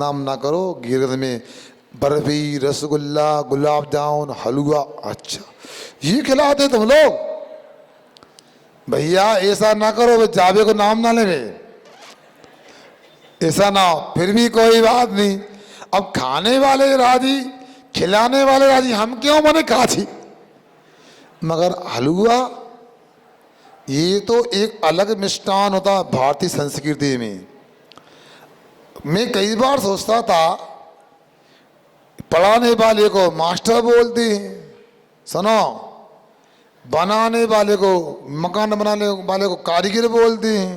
नाम ना करो। गिरद में बर्फी, रसगुल्ला, गुलाब जामुन, हलवा, अच्छा ये खिलाते तुम लोग। भैया ऐसा ना करो, वे जावे को नाम ना लेवे, ऐसा ना हो। फिर भी कोई बात नहीं, अब खाने वाले राजी, खिलाने वाले राजी, हम क्यों मने काछी। मगर हलवा ये तो एक अलग मिष्टान होता है भारतीय संस्कृति में। मैं कई बार सोचता था, पढ़ाने वाले को मास्टर बोलते हैं, सुनो, बनाने वाले को, मकान बनाने वाले को कारीगर बोलते हैं,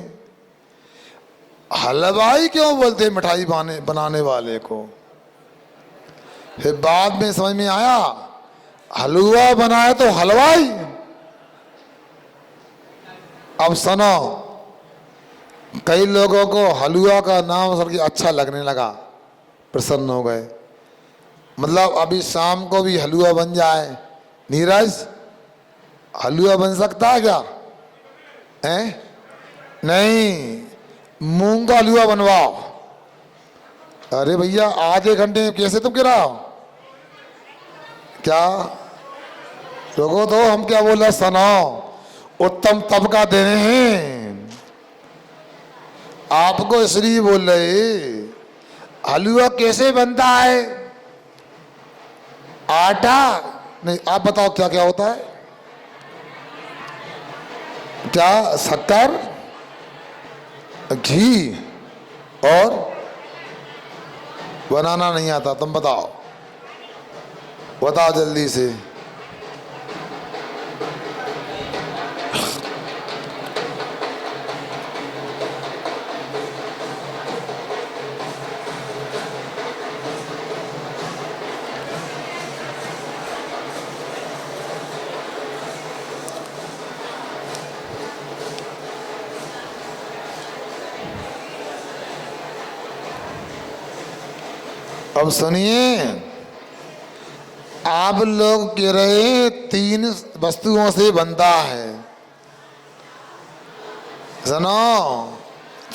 हलवाई क्यों बोलते हैं मिठाई बनाने वाले को। फिर बाद में समझ में आया, हलवा बनाया तो हलवाई। अब सुनो, कई लोगों को हलवा का नाम सुन के अच्छा लगने लगा, प्रसन्न हो गए। मतलब अभी शाम को भी हलवा बन जाए, नीरज हलवा बन सकता है क्या? हैं? नहीं, मूंग का हलवा बनवाओ। अरे भैया आधे घंटे में कैसे तुम गिराओ? क्या लोगों तो हम क्या बोल रहे, सुनाओ, उत्तम तबका देने हैं आपको, इसलिए बोल रहे। हलवा कैसे बनता है? आटा नहीं, आप बताओ क्या क्या होता है? क्या? शक्कर, घी और बनाना नहीं आता? तुम बताओ, बताओ जल्दी से। अब सुनिए, आप लोग कह रहे 3 वस्तुओं से बनता है, सुनो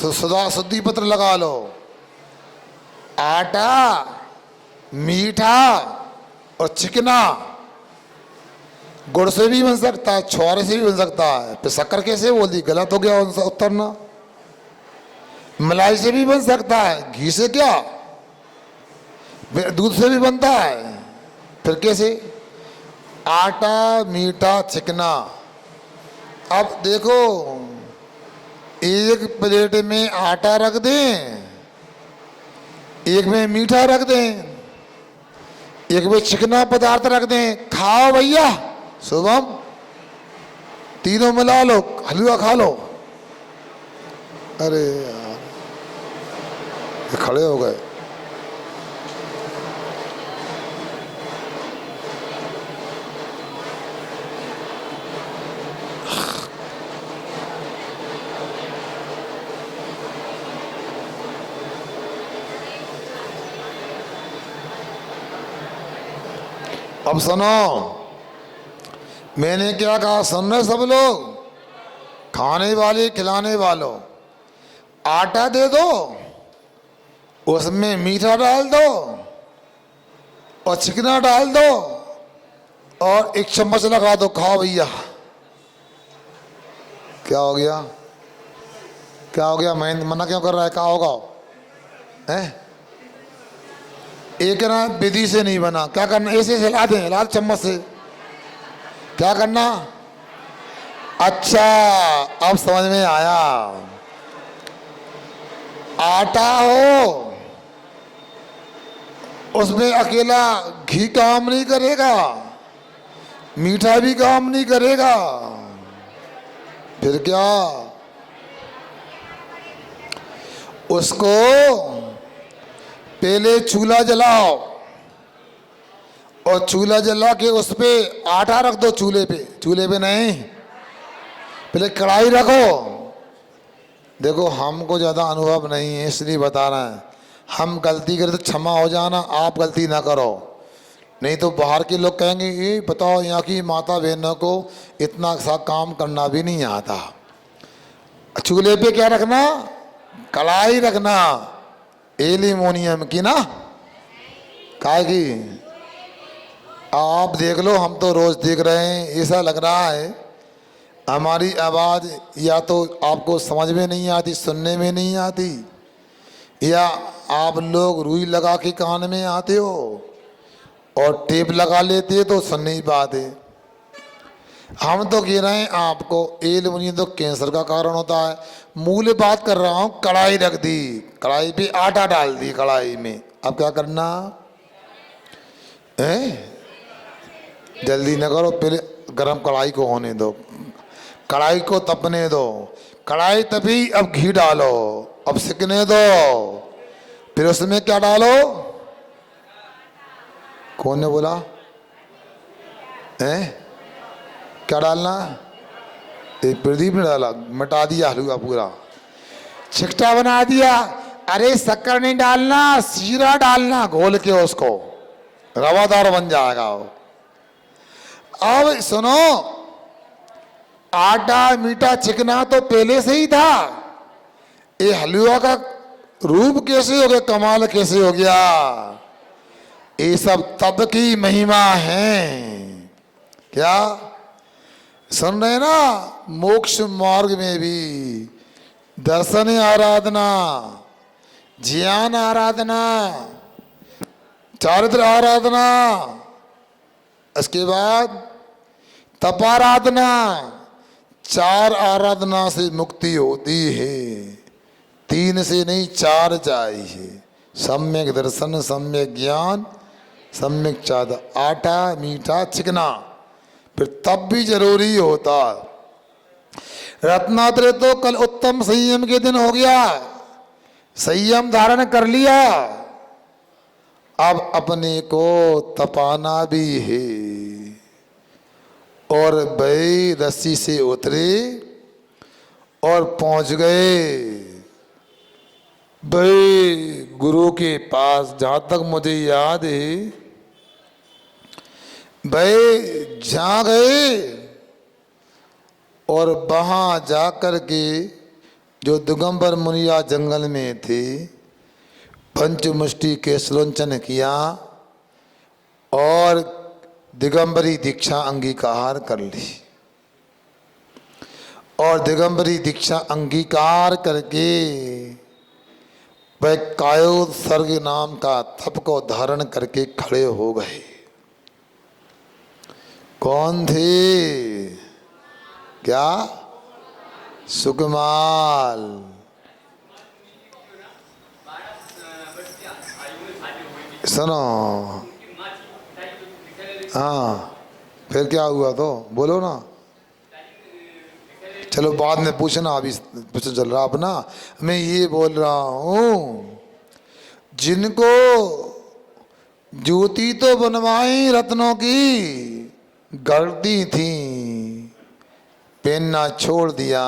तो शुद्धि पत्र लगा लो। आटा, मीठा और चिकना। गुड़ से भी बन सकता है, छुआरे से भी बन सकता है। फिर शक्कर कैसे बोल दी? गलत हो गया उत्तर ना। मलाई से भी बन सकता है, घी से क्या, दूध से भी बनता है। फिर कैसे? आटा, मीठा, चिकना। अब देखो, एक प्लेट में आटा रख दें, एक में मीठा रख दें, एक में चिकना पदार्थ रख दें, खाओ भैया शुभम, तीनों मिला लो, हलवा खा लो। अरे यार, ये खड़े हो गए। अब सुनो, मैंने क्या कहा, सुन रहे सब लोग? खाने वाले खिलाने वालों, आटा दे दो, उसमें मीठा डाल दो और चिकना डाल दो और 1 चम्मच लगा दो, खाओ भैया। क्या हो गया? क्या हो गया? मैं मना क्यों कर रहा है? क्या होगा? हैं? एक ना विधि से नहीं बना, क्या करना? ऐसे हिला दें, हिला चम्मच से। क्या करना? अच्छा, अब समझ में आया। आटा हो, उसमें अकेला घी काम नहीं करेगा, मीठा भी काम नहीं करेगा। फिर क्या? उसको पहले चूल्हा जलाओ और चूल्हा जला के उस पे आटा रख दो। चूल्हे पे नहीं, पहले कढ़ाई रखो। देखो हमको ज़्यादा अनुभव नहीं है इसलिए बता रहे हैं, हम गलती करें तो क्षमा हो जाना, आप गलती ना करो, नहीं तो बाहर के लोग कहेंगे ये बताओ यहाँ की माता बहनों को इतना सा काम करना भी नहीं आता। चूल्हे पे क्या रखना? कढ़ाई रखना, एल्यूमिनियम की ना, काय की आप देख लो, हम तो रोज देख रहे हैं, ऐसा लग रहा है हमारी आवाज़ या तो आपको समझ में नहीं आती, सुनने में नहीं आती, या आप लोग रुई लगा के कान में आते हो और टेप लगा लेते हो तो सुन नहीं पाते। हम तो कह रहे हैं आपको एल्यूमिनियम तो कैंसर का कारण होता है। मूल बात कर रहा हूँ, कढ़ाई रख दी, कढ़ाई पे आटा डाल दी कढ़ाई में, अब क्या करना है? जल्दी न करो, पहले गरम कढ़ाई को होने दो, कढ़ाई को तपने दो, कढ़ाई तभी, अब घी डालो, अब सिकने दो, फिर उसमें क्या डालो? कौन ने बोला है? क्या डालना? एक प्रदीप ने डाला, मिटा दिया हलवा पूरा, छिकटा बना दिया। अरे शक्कर नहीं डालना, सीरा डालना, घोल के उसको रवादार बन जाएगा वो। अब सुनो, आटा मीठा चिकना तो पहले से ही था, ये हलवा का रूप कैसे हो गया, कमाल कैसे हो गया? ये सब तब की महिमा है। क्या सुन रहे ना? मोक्ष मार्ग में भी दर्शन आराधना, ज्ञान आराधना, चारित्र आराधना, इसके बाद तप आराधना, 4 आराधना से मुक्ति होती है, 3 से नहीं 4 चाहिए। सम्यक दर्शन, सम्यक ज्ञान, सम्यक चाद, आटा मीठा चिकना, फिर तब भी जरूरी होता। रत्नात्रय तो कल उत्तम संयम के दिन हो गया, संयम धारण कर लिया, अब अपने को तपाना भी है। और भाई रस्सी से उतरे और पहुंच गए भाई गुरु के पास। जहां तक मुझे याद है भाई जहाँ गए और वहाँ जाकर के जो दिगंबर मुनिया जंगल में थे, पंचमुष्टि के सुलोचन किया और दिगंबरी दीक्षा अंगीकार कर ली। और दिगंबरी दीक्षा अंगीकार करके वह कायोत्सर्ग नाम का तप को धारण करके खड़े हो गए। कौन थे? क्या? सुकमाल। सुनो, हाँ फिर क्या हुआ तो बोलो ना। चलो बाद में पूछना, अभी पूछना चल रहा अपना। मैं ये बोल रहा हूँ, जिनको ज्योति तो बनवाई रत्नों की, गलती थी, पहनना छोड़ दिया।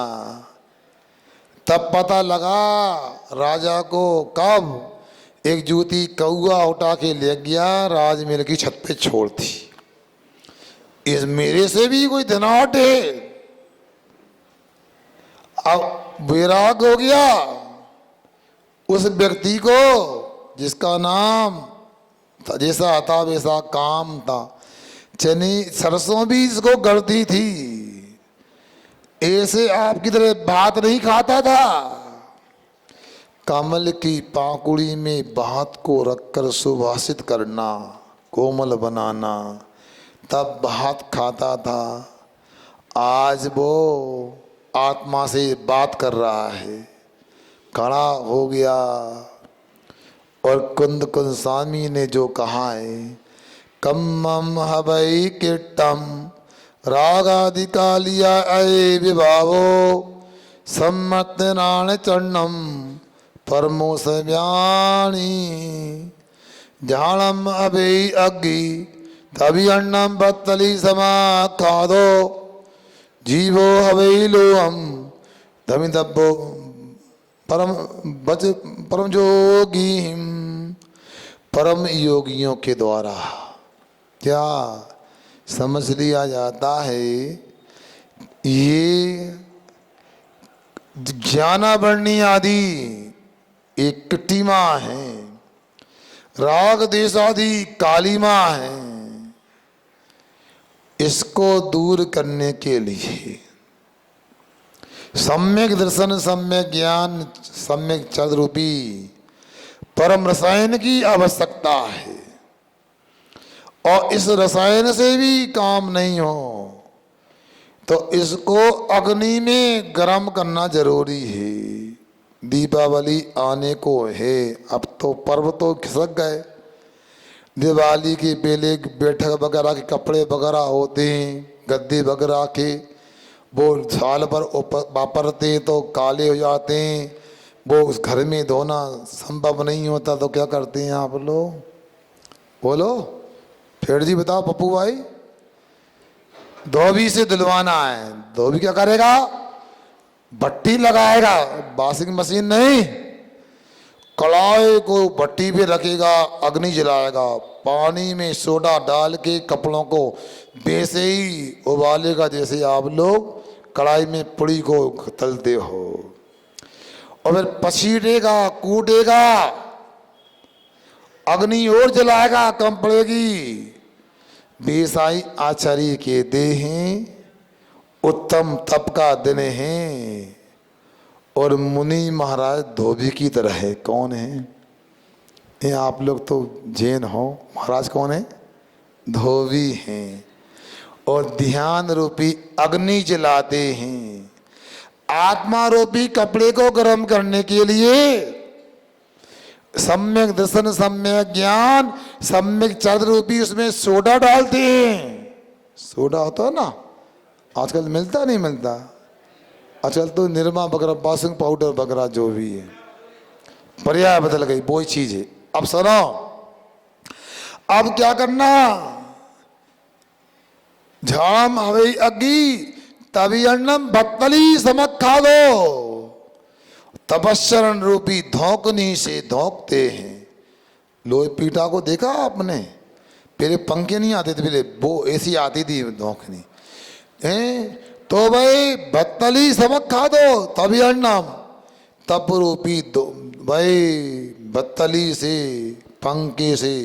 तब पता लगा राजा को, कब एक जूती कौआ उठा के ले गया, राजमहल की छत पे छोड़ दी। इस मेरे से भी कोई धनाट है। अब वैराग हो गया उस व्यक्ति को जिसका नाम था, जैसा था वैसा काम था। चनी सरसों भी इसको गलती थी, ऐसे आपकी तरह भात नहीं खाता था। कमल की पाकुड़ी में भात को रखकर सुभाषित करना, कोमल बनाना, तब भात खाता था। आज वो आत्मा से बात कर रहा है, खड़ा हो गया। और कुंद कुंद स्वामी ने जो कहा है, कम्मम हवई कीटम रागादिकालिया अये विभावो सम्मतनाण चरणम परमो सव्याणी झाणम अभे अग्गी तभी अन्नम बत्तली समा खादो जीवो हवई लोहम धमि दब्बो परम बच परम जोगी, परम योगियों के द्वारा क्या समझ लिया जाता है। ये ज्ञानावरणी आदि एक किट्टी माँ है, राग देशादि काली माँ है। इसको दूर करने के लिए सम्यक दर्शन, सम्यक ज्ञान, सम्यक चल रूपी परम रसायन की आवश्यकता है। और इस रसायन से भी काम नहीं हो तो इसको अग्नि में गर्म करना जरूरी है। दीपावली आने को है, अब तो पर्व तो खिसक गए। दिवाली के पहले बैठक वगैरह के कपड़े वगैरह होते हैं, गद्दे वगैरह के, वो साल भर वापरते तो काले हो जाते हैं, वो उस घर में धोना संभव नहीं होता तो क्या करते हैं आप लोग? बोलो फिर जी, बताओ पप्पू भाई। धोबी से धुलवाना है, धोबी क्या करेगा? भट्टी लगाएगा, वॉशिंग मशीन नहीं, कढ़ाई को भट्टी पे रखेगा, अग्नि जलाएगा, पानी में सोडा डाल के कपड़ों को वैसे ही उबालेगा जैसे आप लोग कढ़ाई में पुड़ी को तलते हो। और फिर पसीटेगा, कूटेगा, अग्नि और जलाएगा, कम पड़ेगी। बेसाई आचार्य के देहें उत्तम तप का दिन है और मुनि महाराज धोबी की तरह है। कौन है ये? आप लोग तो जैन हो, महाराज कौन है? धोबी हैं और ध्यान रूपी अग्नि जलाते हैं। आत्मा रूपी कपड़े को गर्म करने के लिए सम्यक दर्शन, सम्यक ज्ञान, सम्यक चल रूपी उसमें सोडा डालते हैं। सोडा होता है ना, आजकल मिलता नहीं मिलता, आजकल तो निरमा वगैरह, वॉशिंग पाउडर वगैरह जो भी है, पर्याय बदल गई, वो ही चीज है। अब सुनो, अब क्या करना? झाम हवई अग्नि तभी अन्नम भक्तली समक खा दो। तपस्सरण रूपी धोकनी से धोकते हैं। लोहे पीटा को देखा आपने? पहले पंखे नहीं आते थे, पहले वो ऐसी आती थी धोकनी हैं। तो भाई भक्तली समक खा दो तभी अन्नम, तप रूपी दो भाई बत्तली से, पंखे से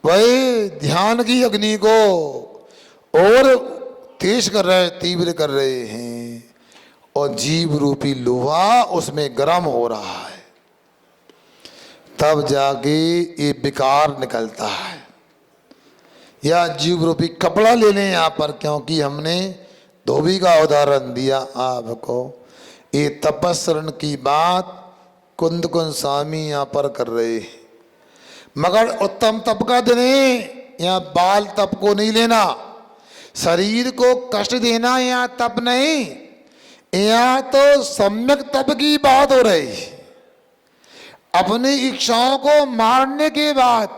भाई ध्यान की अग्नि को और तेज कर रहे, तीव्र कर रहे हैं और जीव रूपी लोहा उसमें गर्म हो रहा है। तब जाके ये विकार निकलता है। या जीव रूपी कपड़ा ले लें यहाँ पर, क्योंकि हमने धोबी का उदाहरण दिया आपको। ये तपस्सरण की बात कुंद कुंद स्वामी यहाँ पर कर रहे हैं। मगर उत्तम तप का दिन है, यहाँ बाल तप को नहीं लेना, शरीर को कष्ट देना यहाँ तप नहीं, यहाँ तो सम्यक तप की बात हो रही है। अपनी इच्छाओं को मारने के बाद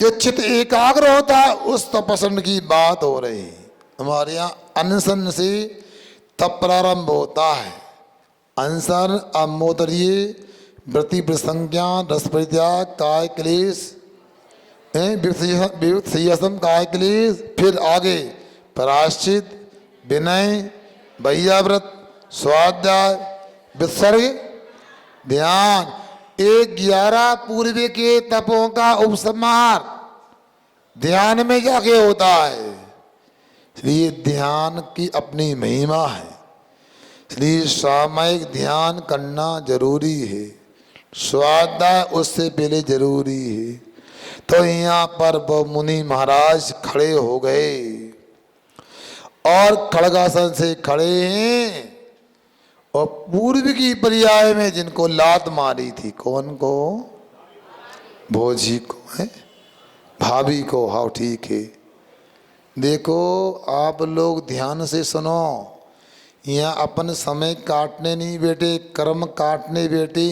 जो चित्त एकाग्र होता है उस तपस्सन की बात हो रही है। हमारे यहाँ अनशन से तप प्रारंभ होता है। अनशन, अमोदर्य, व्रति प्रसंज्ञा, रस परित्याग, काय क्लेश, विविध संयम, काय क्लेश, फिर आगे प्रायश्चित, विनय, वैयाव्रत, स्वाध्याय, विसर्ग, ध्यान। 11 पूर्व के तपों का उपसंहार ध्यान में जाके होता है। इसलिए ध्यान की अपनी महिमा है, इसलिए सामयिक ध्यान करना जरूरी है, स्वाध्याय उससे पहले जरूरी है। तो यहाँ पर वो मुनि महाराज खड़े हो गए और खड़गासन से खड़े हैं और पूर्व की पर्याय में जिनको लात मारी थी, कौन को? भोजी को है, भाभी को। हाँ ठीक है। देखो आप लोग ध्यान से सुनो, यहाँ अपन समय काटने नहीं बेटे, कर्म काटने बेटे।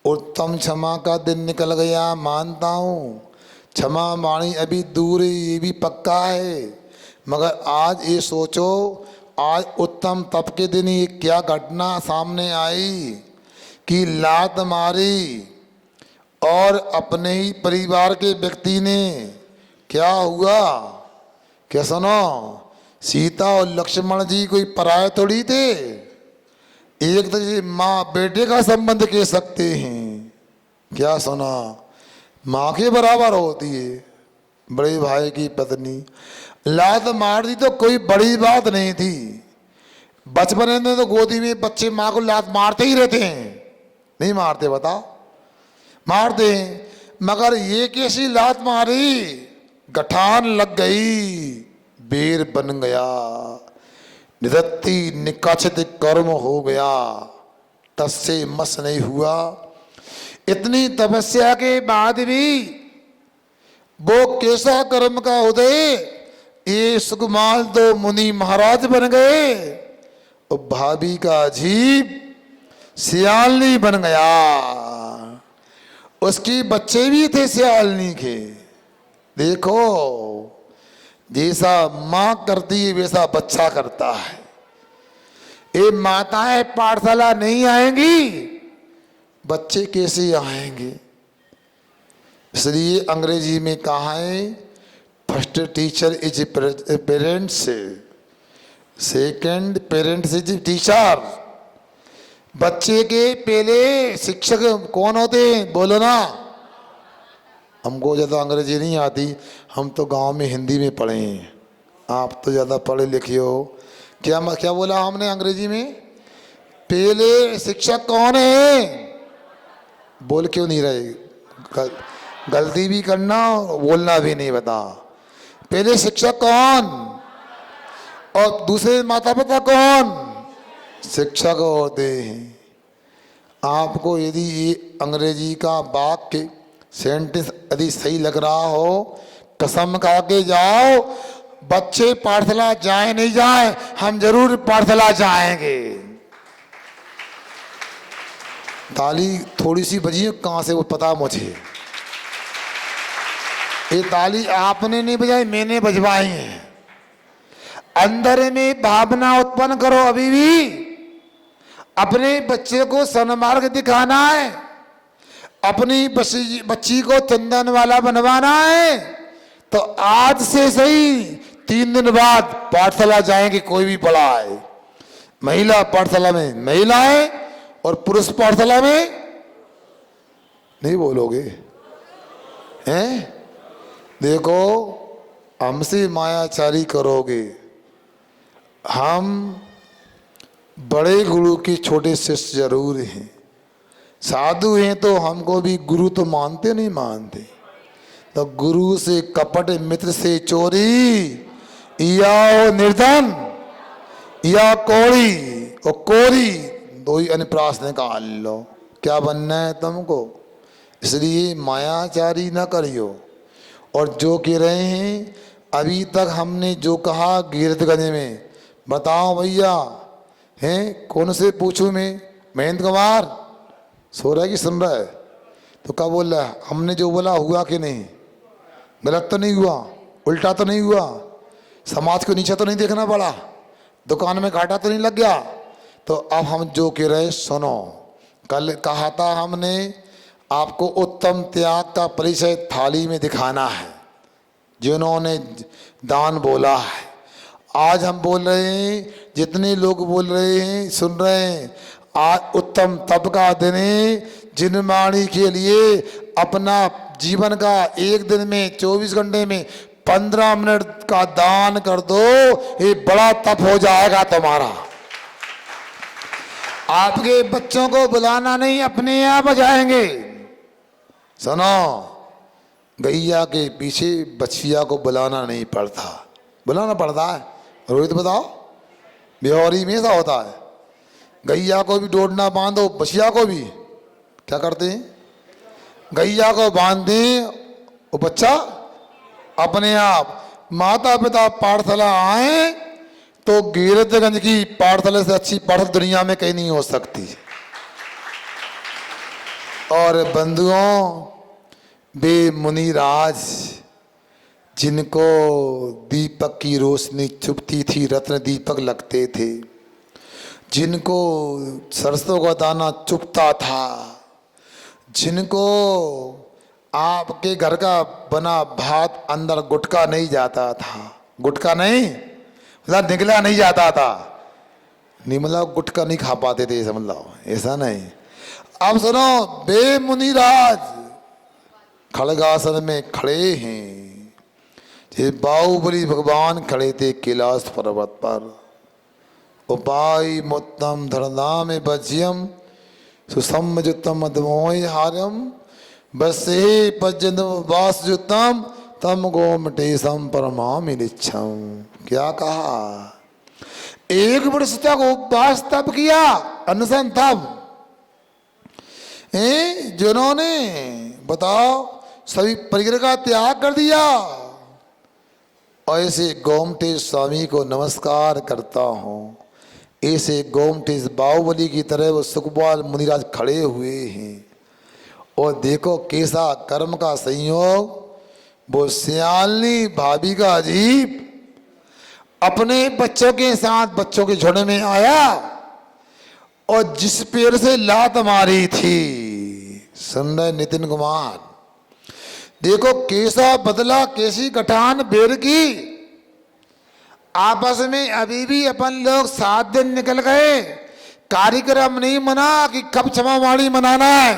उत्तम क्षमा का दिन निकल गया, मानता हूँ, क्षमा वाणी अभी दूर है, ये भी पक्का है। मगर आज ये सोचो, आज उत्तम तप के दिन ये क्या घटना सामने आई कि लात मारी और अपने ही परिवार के व्यक्ति ने, क्या हुआ? क्या सुनो, सीता और लक्ष्मण जी कोई पराये थोड़ी थे, एक तो ये माँ बेटे का संबंध कह सकते हैं, क्या सुना, माँ के बराबर होती है। बड़े भाई की पत्नी लात मार दी तो कोई बड़ी बात नहीं थी। बचपन में तो गोदी में बच्चे माँ को लात मारते ही रहते हैं, नहीं मारते बताओ? मारते हैं, मगर ये कैसी लात मारी, गठान लग गई, बेर बन गया, निदत्ति निकाचित कर्म हो गया, तस्से मस नहीं हुआ। इतनी तपस्या के बाद भी वो कैसा कर्म का उदय, ये सुकुमार तो मुनि महाराज बन गए और भाभी का जीव सियालनी बन गया। उसके बच्चे भी थे सियालनी के। देखो, जैसा माँ करती है वैसा बच्चा करता है। ये माताएं पाठशाला नहीं आएंगी, बच्चे कैसे आएंगे? इसलिए अंग्रेजी में कहा है, first teacher is parents, second parents is teacher. बच्चे के पहले शिक्षक कौन होते हैं, बोलो ना। हमको ज़्यादा अंग्रेजी नहीं आती, हम तो गांव में हिंदी में पढ़े हैं, आप तो ज़्यादा पढ़े लिखे हो। क्या क्या बोला हमने अंग्रेजी में? पहले शिक्षक कौन है? बोल क्यों नहीं रहे? गलती भी करना, बोलना भी नहीं बता। पहले शिक्षक कौन और दूसरे माता पिता कौन? शिक्षक होते हैं। आपको यदि ये अंग्रेजी का वाक्य सेंटेंस यदि सही लग रहा हो, कसम खा के जाओ, बच्चे पाठशाला जाए नहीं जाए, हम जरूर पाठशाला जाएंगे। ताली थोड़ी सी बजी है, कहाँ से वो पता मुझे। ये ताली आपने नहीं बजाई, मैंने बजवाई है। अंदर में भावना उत्पन्न करो। अभी भी अपने बच्चे को सन्मार्ग दिखाना है, अपनी बच्ची को चंदन वाला बनवाना है, तो आज से सही 3 दिन बाद पाठशाला जाएंगे, कोई भी पढ़ा है। महिला पाठशाला में महिलाएं और पुरुष पाठशाला में नहीं बोलोगे हैं? देखो, हमसे मायाचारी करोगे, हम बड़े गुरु के छोटे शिष्य जरूर हैं। साधु हैं तो हमको भी गुरु तो मानते नहीं मानते। तो गुरु से कपट, मित्र से चोरी, या निर्धन या कोड़ी, और कोरी दो ही अनुप्रास निकाल लो। क्या बनना है तुमको? इसलिए मायाचारी न करियो। और जो कह रहे हैं, अभी तक हमने जो कहा गिरतगंज में, बताओ भैया हैं, कौन से पूछूं मैं? महेंद्र कुमार सो रहा है कि सुन रहा है? तो क्या बोल रहा है? हमने जो बोला हुआ कि नहीं? गलत तो नहीं हुआ, उल्टा तो नहीं हुआ, समाज को नीचे तो नहीं देखना पड़ा, दुकान में घाटा तो नहीं लग गया? तो अब हम जो कह रहे सुनो। कल कहा था हमने, आपको उत्तम त्याग का परिचय थाली में दिखाना है, जिन्होंने दान बोला है। आज हम बोल रहे हैं, जितने लोग बोल रहे हैं, सुन रहे हैं, आज उत्तम तप का दिन है। जिन वाणी के लिए अपना जीवन का एक दिन में 24 घंटे में 15 मिनट का दान कर दो, ये बड़ा तप हो जाएगा तुम्हारा। आपके बच्चों को बुलाना नहीं, अपने आप आ जाएंगे। सुनो, गैया के पीछे बछिया को बुलाना नहीं पड़ता, बुलाना पड़ता है। रोहित बताओ, बिहारी में ऐसा होता है, गैया को भी डोडना बांधो, बछिया को भी क्या करते हैं? गैया को बांध दें, वो बच्चा अपने आप। माता पिता पाठशाला आए तो गिरतगंज की पाठशाला से अच्छी पाठशाला दुनिया में कहीं नहीं हो सकती। और बंधुओं, वे मुनिराज जिनको दीपक की रोशनी चुभती थी, रत्न दीपक लगते थे, जिनको सरसों का दाना चुभता था, जिनको आपके घर का बना भात अंदर गुटका नहीं जाता था, गुटका नहीं मतलब निकला नहीं जाता था, नहीं मतलब गुटखा नहीं खा पाते थे, समझ लो, ऐसा नहीं। अब सुनो, बे मुनिराज खड़गासन में खड़े हैं, ये बाहुबली भगवान खड़े थे कैलाश पर्वत पर। उपाय मुत्तम धरनाम बज्यम सुसमजुतम अदमोय हारम बसे पजन वासजुतम तम गोमटे सम परमामि निच्छम। क्या कहा? 1 वर्ष तक उपवास तप किया, अनशन तप, जिन्होंने बताओ सभी परिग्रह का त्याग कर दिया। और ऐसे गोमटे स्वामी को नमस्कार करता हूँ, ऐसे गोमटेश बाहुबली की तरह वो सुखपाल मुनिराज खड़े हुए हैं। और देखो कैसा कर्म का संयोग, वो सियालनी भाभी का अजीब अपने बच्चों के साथ बच्चों के झुंड में आया और जिस पेड़ से लात मारी थी, सुन रहे नितिन कुमार, देखो कैसा बदला, कैसी गठान बेर की। आपस में अभी भी अपन लोग 7 दिन निकल गए, कार्यक्रम नहीं मना कि कब क्षमावाणी मनाना है।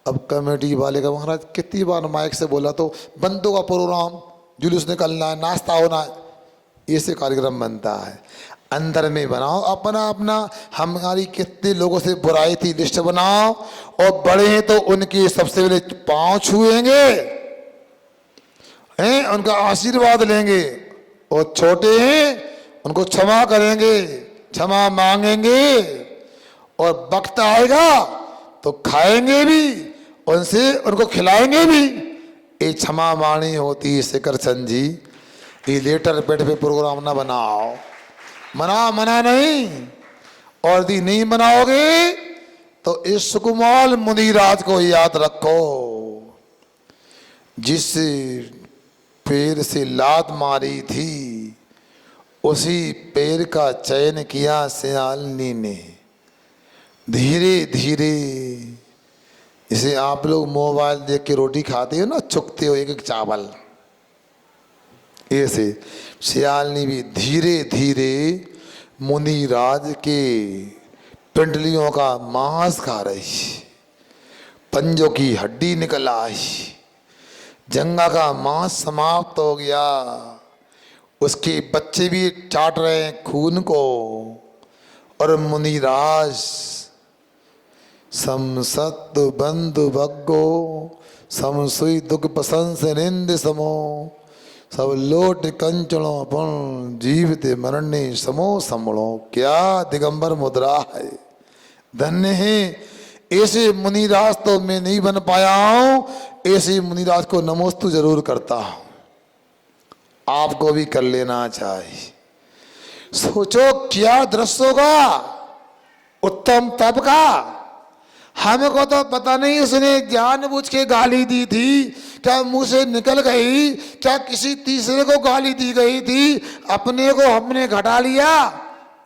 अब कमेटी वाले का महाराज कितनी बार माइक से बोला तो बंदों का प्रोग्राम, जुलूस निकलना है, नाश्ता होना है, ऐसे कार्यक्रम बनता है। अंदर में बनाओ अपना अपना, हमारी कितने लोगों से बुराई थी लिस्ट बनाओ, और बड़े हैं तो उनके सबसे पहले पांव छुएंगे, हैं उनका आशीर्वाद लेंगे, और छोटे हैं उनको क्षमा करेंगे, क्षमा मांगेंगे, और वक्त आएगा तो खाएंगे भी, उनसे उनको खिलाएंगे भी। ये क्षमा वाणी होती है शेखर चंद जी। ये लेटर पेट पे प्रोग्राम ना बनाओ, मना नहीं, और यदि नहीं बनाओगे तो इस सुकुमार मुनिराज को याद रखो, जिस पैर से लात मारी थी उसी पैर का चयन किया सियालनी ने। धीरे धीरे, इसे आप लोग मोबाइल देख के रोटी खाते हो ना, चुकते हो एक एक चावल, ऐसे सियालनी भी धीरे धीरे मुनिराज के पिंडलियों का मांस खा रही, पंजों की हड्डी निकल आई, जंगा का मांस समाप्त हो गया, उसके बच्चे भी चाट रहे हैं खून को। और मुनिराज समसत बंधु भग्गो समसुई दुख पसंस निंद समो सब लोट कंचणों अपन जीवित मरने समो समणो। क्या दिगंबर मुद्रा है, धन्य है। ऐसे मुनिराज तो मैं नहीं बन पाया हूं, ऐसे मुनिराज को नमोस्तु जरूर करता हूं, आपको भी कर लेना चाहिए। सोचो क्या दृश्य होगा उत्तम तप का। हमको तो पता नहीं उसने जानबूझ के गाली दी थी, क्या मुंह से निकल गई, क्या किसी तीसरे को गाली दी गई थी, अपने को हमने घटा लिया,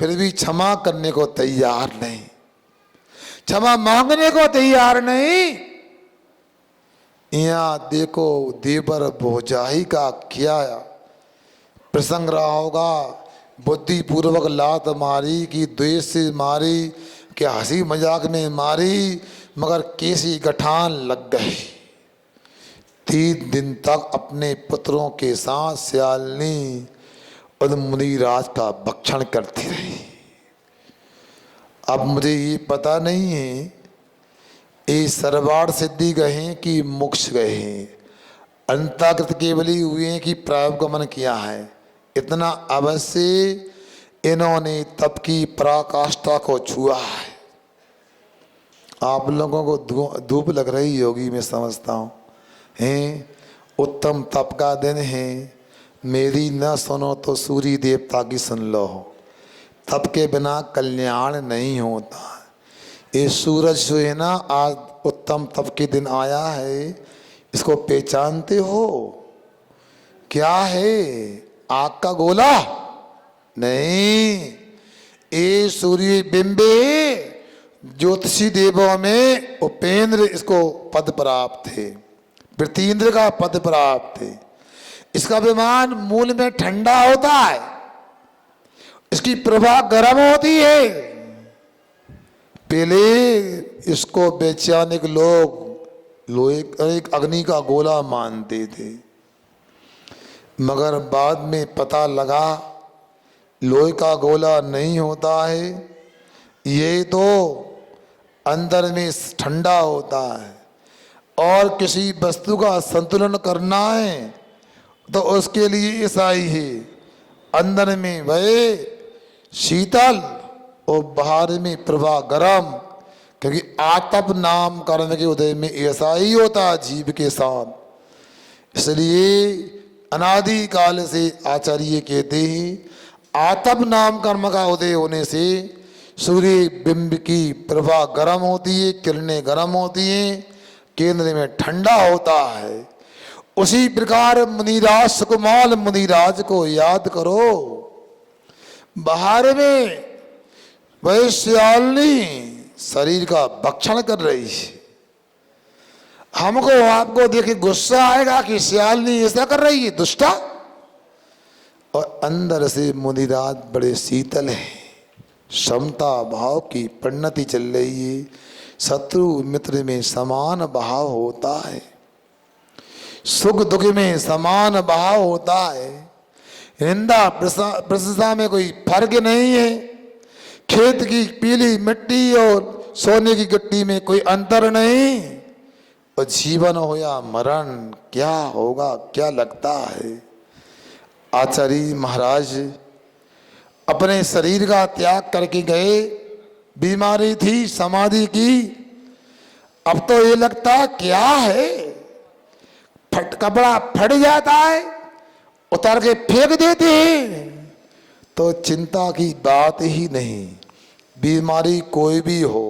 फिर भी क्षमा करने को तैयार नहीं, क्षमा मांगने को तैयार नहीं। यहाँ देखो देवर भोजाई का क्या प्रसंग रहा होगा। बुद्धिपूर्वक लात मारी कि द्वेष से मारी, क्या हंसी मजाक में मारी, मगर कैसी गठान लग गई। 3 दिन तक अपने पुत्रों के साथ सियालनी और मुनिराज का भक्षण करती रही। अब मुझे ये पता नहीं है ये सरवाड़ सिद्धि गए कि मोक्ष गए, अंताकृत केवली हुए हैं कि प्रागमन किया है। इतना अवश्य इन्होंने तप की पराकाष्ठा को छुआ है। आप लोगों को धूप लग रही होगी, मैं समझता हूँ, हैं उत्तम तप का दिन है। मेरी न सुनो तो सूर्य देवता की सुन लो, तप के बिना कल्याण नहीं होता। ये सूरज जो है ना, आज उत्तम तप के दिन आया है, इसको पहचानते हो? क्या है? आग का गोला नहीं, ये सूर्य बिंबे ज्योतिषी देवों में उपेंद्र इसको पद प्राप्त थे, वृतीन्द्र का पद प्राप्त थे। इसका विमान मूल में ठंडा होता है, इसकी प्रभा गर्म होती है। पहले इसको वैज्ञानिक लोग लोहे एक अग्नि का गोला मानते थे, मगर बाद में पता लगा लोहे का गोला नहीं होता है, ये तो अंदर में ठंडा होता है। और किसी वस्तु का संतुलन करना है तो उसके लिए ऐसा ही है, अंदर में वह शीतल और बाहर में प्रभा गरम। क्योंकि आतप नाम कर्म के उदय में ऐसा ही होता है जीव के साथ। इसलिए अनादि काल से आचार्य कहते हैं आतप नाम कर्म का उदय होने से सूर्य बिंब की प्रभा गर्म होती है, किरणें गर्म होती हैं, केंद्र में ठंडा होता है। उसी प्रकार मुनिराज सुकुमाल मुनिराज को याद करो। बाहर में वह श्यालनी शरीर का भक्षण कर रही है। हमको आपको देखे गुस्सा आएगा कि श्यालनी ऐसा कर रही है, दुष्टा। और अंदर से मुनिराज बड़े शीतल है, समता भाव की परिणति चल रही है। शत्रु मित्र में समान भाव होता है, सुख दुख में समान भाव होता है, निंदा प्रशंसा में कोई फर्क नहीं है। खेत की पीली मिट्टी और सोने की गिट्टी में कोई अंतर नहीं। और जीवन हो या मरण, क्या होगा क्या लगता है। आचार्य महाराज अपने शरीर का त्याग करके गए, बीमारी थी समाधि की। अब तो ये लगता क्या है, कपड़ा फट जाता है उतार के फेंक देते हैं, तो चिंता की बात ही नहीं। बीमारी कोई भी हो,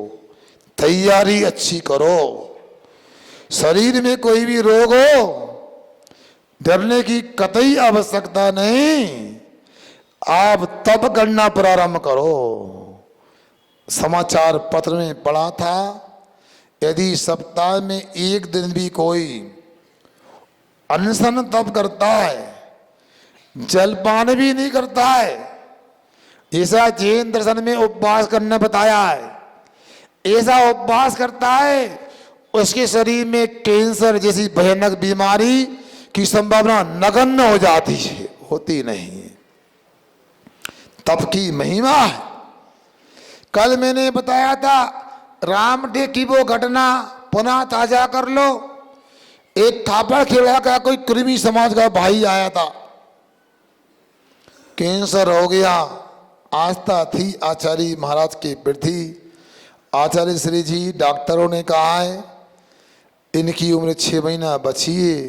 तैयारी अच्छी करो। शरीर में कोई भी रोग हो, डरने की कतई आवश्यकता नहीं। आप तप करना प्रारंभ करो। समाचार पत्र में पढ़ा था, यदि सप्ताह में एक दिन भी कोई अनशन तप करता है, जलपान भी नहीं करता है, ऐसा जैन दर्शन में उपवास करने बताया है, ऐसा उपवास करता है, उसके शरीर में कैंसर जैसी भयानक बीमारी की संभावना नगण्य हो जाती है, होती नहीं। तप की महिमा है। कल मैंने बताया था रामडे की वो घटना पुनः ताजा कर लो। एक थापड़ खेड़ा का कोई कृमि समाज का भाई आया था, कैंसर हो गया। आस्था थी आचार्य महाराज के प्रति। आचार्य श्री जी डॉक्टरों ने कहा है इनकी उम्र 6 महीना बची है,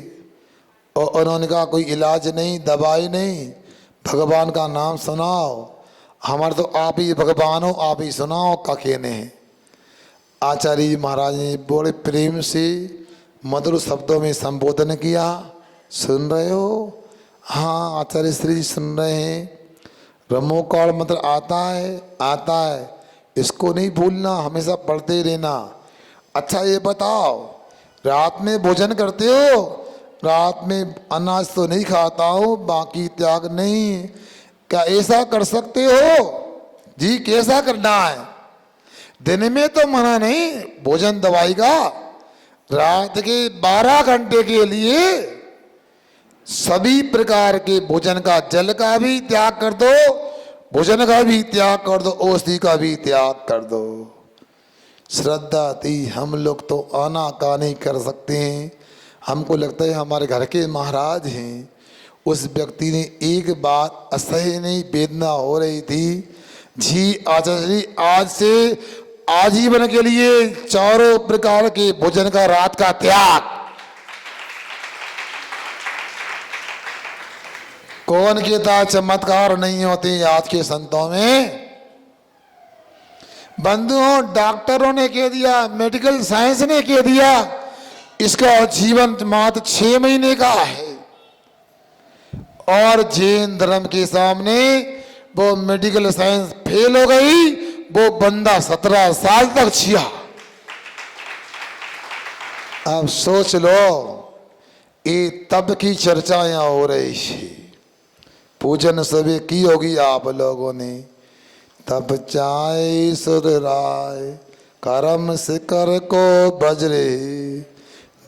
और उन्होंने कहा कोई इलाज नहीं, दवाई नहीं, भगवान का नाम सुनाओ। हमारे तो आप ही भगवान हो, आप ही सुनाओ का कहने हैं। आचार्य महाराज ने बड़े प्रेम से मधुर शब्दों में संबोधन किया। सुन रहे हो? हाँ आचार्य श्री जी सुन रहे हैं। ब्रह्मोकाल मंत्र आता है, आता है, इसको नहीं भूलना, हमेशा पढ़ते रहना। अच्छा ये बताओ, रात में भोजन करते हो? रात में अनाज तो नहीं खाता हो, बाकी त्याग नहीं। क्या ऐसा कर सकते हो? जी कैसा करना है? दिन में तो मना नहीं भोजन दवाई का, रात के 12 घंटे के लिए सभी प्रकार के भोजन का, जल का भी त्याग कर दो, भोजन का भी त्याग कर दो, औषधि का भी त्याग कर दो। श्रद्धा थी। हम लोग तो आना का नहीं कर सकते हैं। हमको लगता है हमारे घर के महाराज हैं। उस व्यक्ति ने एक बात असह्य नहीं, वेदना हो रही थी। जी आचार्य आज से आजीवन के लिए चारों प्रकार के भोजन का रात का त्याग। कौन कहता चमत्कार नहीं होते आज के संतों में? बंधुओं डॉक्टरों ने कह दिया, मेडिकल साइंस ने कह दिया इसका जीवन मात्र 6 महीने का है। और जैन धर्म के सामने वो मेडिकल साइंस फेल हो गई। वो बंदा 17 साल तक जिया। अब सोच लो, ये तब की चर्चा यहां हो रही है। पूजन सभी की होगी आप लोगों ने। तब चाहे सुर राय करम शिखर को बजरे,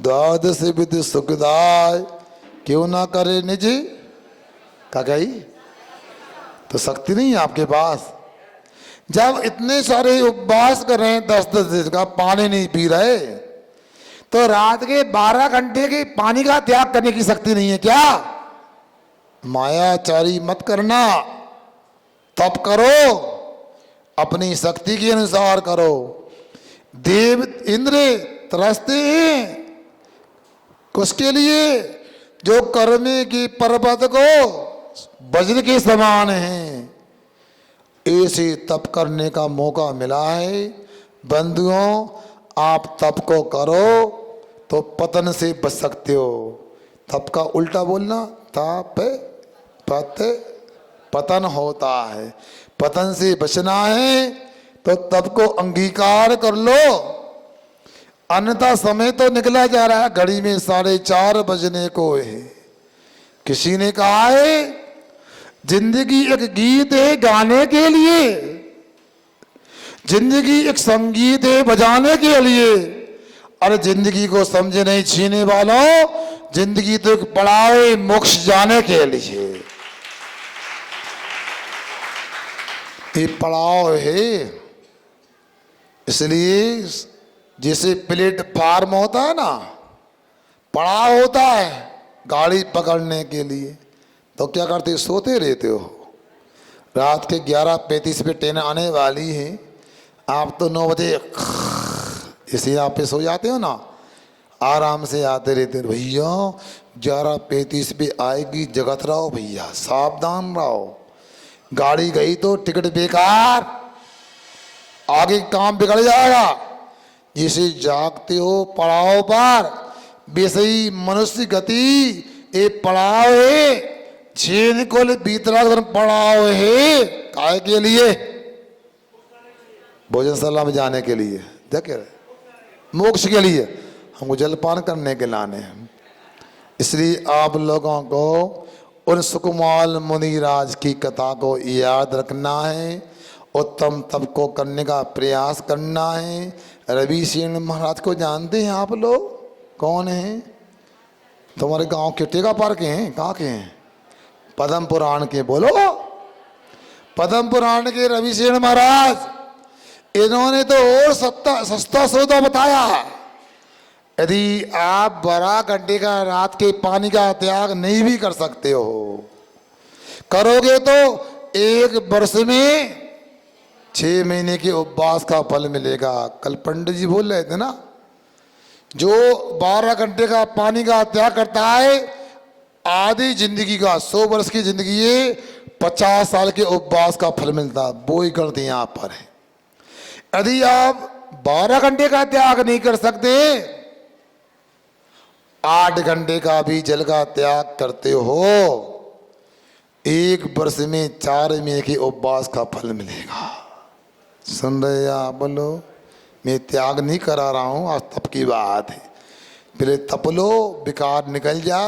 द्वादश विधि सुखदाय क्यों ना करे निज। क्या गई तो शक्ति नहीं है आपके पास। जब इतने सारे उपवास कर रहे हैं 10-10 दिन का, पानी नहीं पी रहे, तो रात के 12 घंटे के पानी का त्याग करने की शक्ति नहीं है क्या? मायाचारी मत करना, तप करो, अपनी शक्ति के अनुसार करो। देव इंद्र तरसते हैं उसके लिए जो कर्मे की पर्वत को वज्र के समान है। ऐसे तप करने का मौका मिला है। बंधुओं, आप तप को करो तो पतन से बच सकते हो। तप का उल्टा बोलना तप पत पतन होता है। पतन से बचना है तो तप को अंगीकार कर लो, अन्यथा समय तो निकला जा रहा है। घड़ी में 4:30 बजने को है। किसी ने कहा है जिंदगी एक गीत है गाने के लिए, जिंदगी एक संगीत है बजाने के लिए। अरे जिंदगी को समझे नहीं छीने वालों, जिंदगी तो एक पड़ाव है मोक्ष जाने के लिए। ये पड़ाव है। इसलिए जैसे प्लेटफार्म होता है ना, पड़ाव होता है गाड़ी पकड़ने के लिए, तो क्या करते हो? सोते रहते हो। रात के 11:35 पे ट्रेन आने वाली है, आप तो 9 बजे इसे आप पे सो जाते हो ना, आराम से आते रहते हो। भैया 11:35 पे आएगी, जगत रहो भैया, सावधान रहो। गाड़ी गई तो टिकट बेकार, आगे काम बिगड़ जाएगा। जिसे जागते हो पड़ाव पर, वैसे ही मनुष्य गति ये पड़ाव है। छेन को भीतर पड़ाव है। काय के लिए? भोजनशाला में जाने के लिए, देखे मोक्ष के लिए, हमको जलपान करने के लाने हैं। इसलिए आप लोगों को उन सुकुमाल मुनिराज की कथा को याद रखना है, उत्तम तप को करने का प्रयास करना है। रवि सेन महाराज को जानते हैं आप लोग? कौन है? तुम्हारे गांव के टेका पार के हैं? कहाँ के हैं? पद्म पुराण के, बोलो। पद्म पुराण के रवि सेन महाराज, इन्होंने तो और सस्ता सौदा बताया। यदि आप 12 घंटे का रात के पानी का त्याग नहीं भी कर सकते हो, करोगे तो 1 वर्ष में 6 महीने के उपवास का फल मिलेगा। कल पंडित जी बोल रहे थे ना, जो 12 घंटे का पानी का त्याग करता है, आधी जिंदगी का, 100 वर्ष की जिंदगी है, 50 साल के उपवास का फल मिलता। वो ही गलती यहाँ पर है। यदि आप 12 घंटे का त्याग नहीं कर सकते, 8 घंटे का भी जल का त्याग करते हो, 1 वर्ष में 4 महीने के उपवास का फल मिलेगा। सुन रहे आप? बोलो। मैं त्याग नहीं करा रहा हूं, आज तप की बात है। पहले तप लो, विकार निकल जाए,